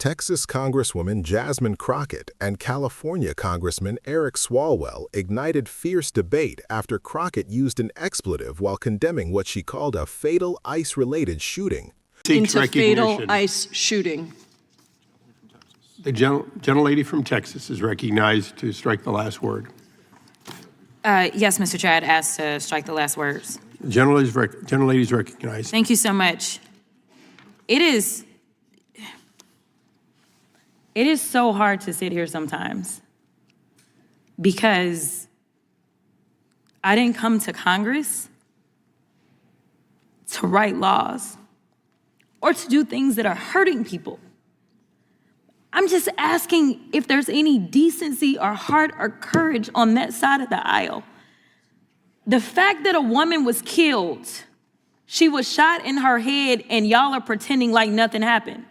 Texas Congresswoman Jasmine Crockett and California Congressman Eric Swalwell ignited fierce debate after Crockett used an expletive while condemning what she called a fatal ICE-related shooting. Into fatal ICE shooting. The gentlelady from Texas is recognized to strike the last word. Yes, Mr. Chair, I'd ask to strike the last words. The gentlelady is recognized. Thank you so much. It is so hard to sit here sometimes because I didn't come to Congress to write laws or to do things that are hurting people. I'm just asking if there's any decency or heart or courage on that side of the aisle. The fact that a woman was killed, she was shot in her head, and y'all are pretending like nothing happened.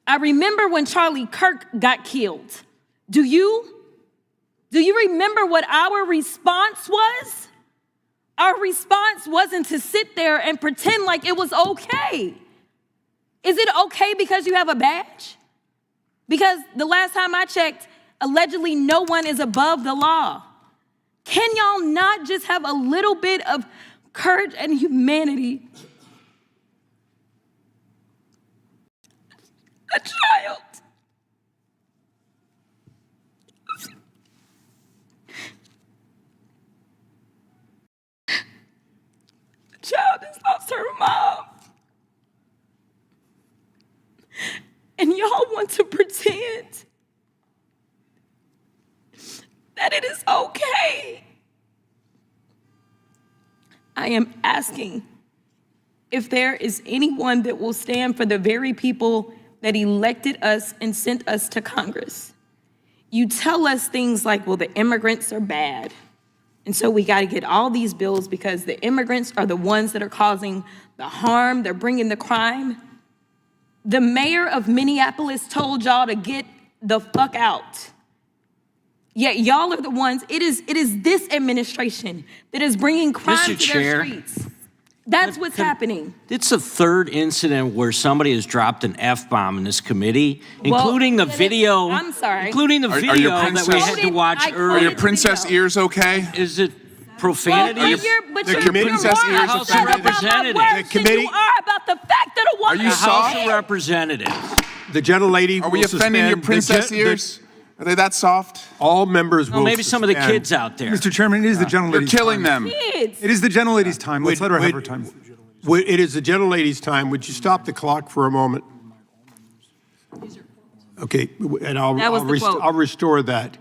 I remember when Charlie Kirk got killed. Do you remember what our response was? Our response wasn't to sit there and pretend like it was okay. Is it okay because you have a badge? Because the last time I checked, allegedly no one is above the law. Can y'all not just have a little bit of courage and humanity? A child. A child has lost her mom. And y'all want to pretend that it is okay. I am asking if there is anyone that will stand for the very people that elected us and sent us to Congress. You tell us things like, well, the immigrants are bad, and so we got to get all these bills because the immigrants are the ones that are causing the harm, they're bringing the crime. The mayor of Minneapolis told y'all to get the fuck out. Yet y'all are the ones, it is this administration that is bringing crime to their streets. That's what's happening. It's the third incident where somebody has dropped an F-bomb in this committee, including the video. I'm sorry. Including the video that we had to watch earlier. Are your princess ears okay? Is it profanity? The princess ears House of Representatives. The committee. You are about the fact that a woman. Are you soft? House of Representatives. The gentlelady. Are we offending your princess ears? Are they that soft? All members will maybe some of the kids out there. Mr. Chairman, it is the gentlelady's You're killing time. them. Kids. It is the gentlelady's time. Let's let her have her time. It is the gentlelady's time. Would you stop the clock for a moment? Okay, and I'll restore that.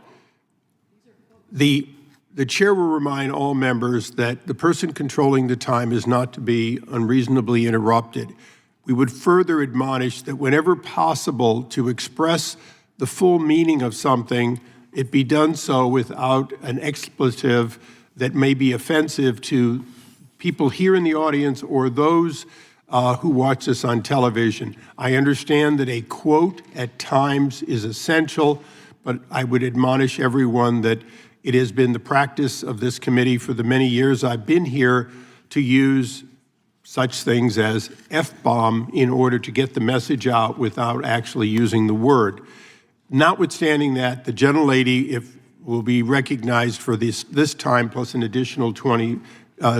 The chair will remind all members that the person controlling the time is not to be unreasonably interrupted. We would further admonish that whenever possible to express the full meaning of something, it be done so without an expletive that may be offensive to people here in the audience or those who watch this on television. I understand that a quote at times is essential, but I would admonish everyone that it has been the practice of this committee for the many years I've been here to use such things as F-bomb in order to get the message out without actually using the word. Notwithstanding that, the gentlelady will be recognized for this time plus an additional 20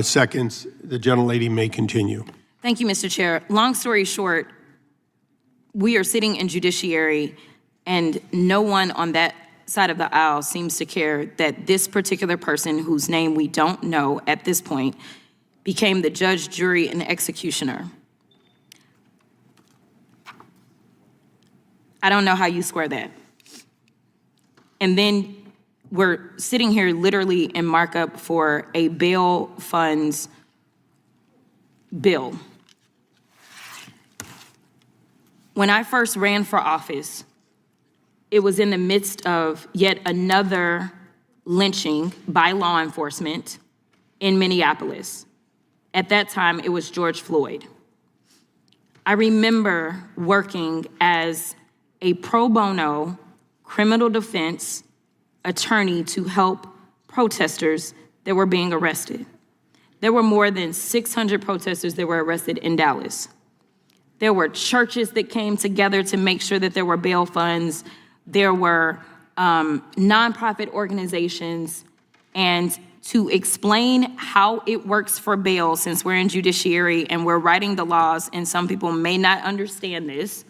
seconds. The gentlelady may continue. Thank you, Mr. Chair. Long story short, we are sitting in judiciary and no one on that side of the aisle seems to care that this particular person, whose name we don't know at this point, became the judge, jury, and executioner. I don't know how you square that. And then we're sitting here literally in markup for a bail funds bill. When I first ran for office, it was in the midst of yet another lynching by law enforcement in Minneapolis. At that time, it was George Floyd. I remember working as a pro bono criminal defense attorney to help protesters that were being arrested. There were more than 600 protesters that were arrested in Dallas. There were churches that came together to make sure that there were bail funds. There were nonprofit organizations. And to explain how it works for bail, since we're in judiciary and we're writing the laws, and some people may not understand this,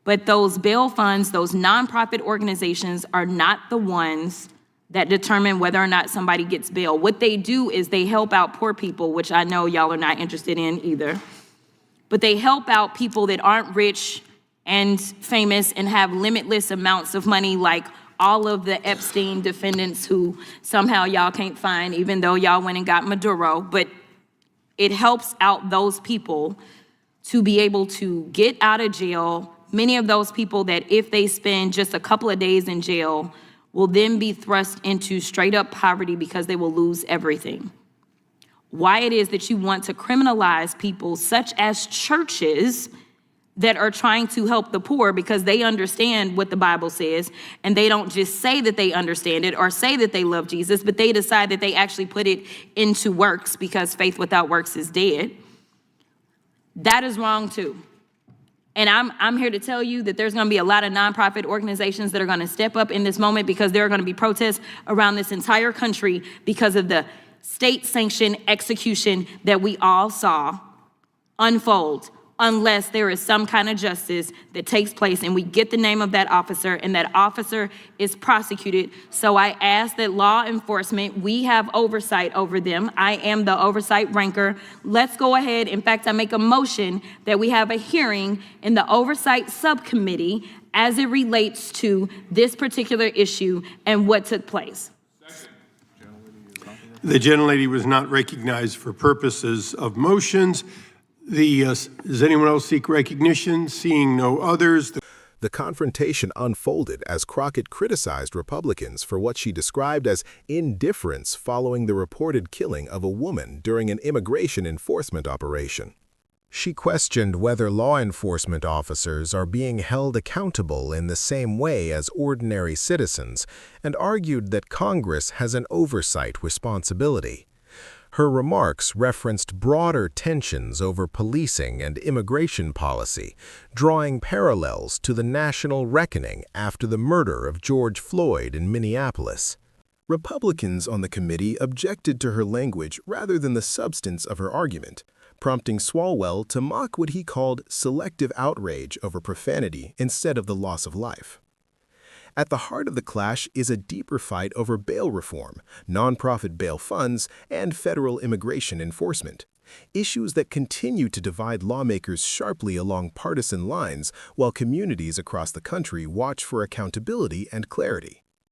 but those bail funds, those nonprofit organizations are not the ones that determine whether or not somebody gets bail. What they do is they help out poor people, which I know y'all are not interested in either. But they help out people that aren't rich and famous and have limitless amounts of money, like all of the Epstein defendants who somehow y'all can't find, even though y'all went and got Maduro. But it helps out those people to be able to get out of jail. Many of those people that if they spend just a couple of days in jail will then be thrust into straight up poverty because they will lose everything. Why it is that you want to criminalize people such as churches that are trying to help the poor because they understand what the Bible says, and they don't just say that they understand it or say that they love Jesus, but they decide that they actually put it into works because faith without works is dead. That is wrong too. And I'm here to tell you that there's going to be a lot of nonprofit organizations that are going to step up in this moment, because there are going to be protests around this entire country because of the state-sanctioned execution that we all saw unfold, unless there is some kind of justice that takes place and we get the name of that officer and that officer is prosecuted. So I ask that law enforcement, we have oversight over them. I am the oversight ranker. Let's go ahead. In fact, I make a motion that we have a hearing in the oversight subcommittee as it relates to this particular issue and what took place. The gentlelady was not recognized for purposes of motions. Does anyone else seek recognition? Seeing no others. The confrontation unfolded as Crockett criticized Republicans for what she described as indifference following the reported killing of a woman during an immigration enforcement operation. She questioned whether law enforcement officers are being held accountable in the same way as ordinary citizens, and argued that Congress has an oversight responsibility. Her remarks referenced broader tensions over policing and immigration policy, drawing parallels to the national reckoning after the murder of George Floyd in Minneapolis. Republicans on the committee objected to her language rather than the substance of her argument, prompting Swalwell to mock what he called selective outrage over profanity instead of the loss of life. At the heart of the clash is a deeper fight over bail reform, nonprofit bail funds, and federal immigration enforcement, issues that continue to divide lawmakers sharply along partisan lines while communities across the country watch for accountability and clarity.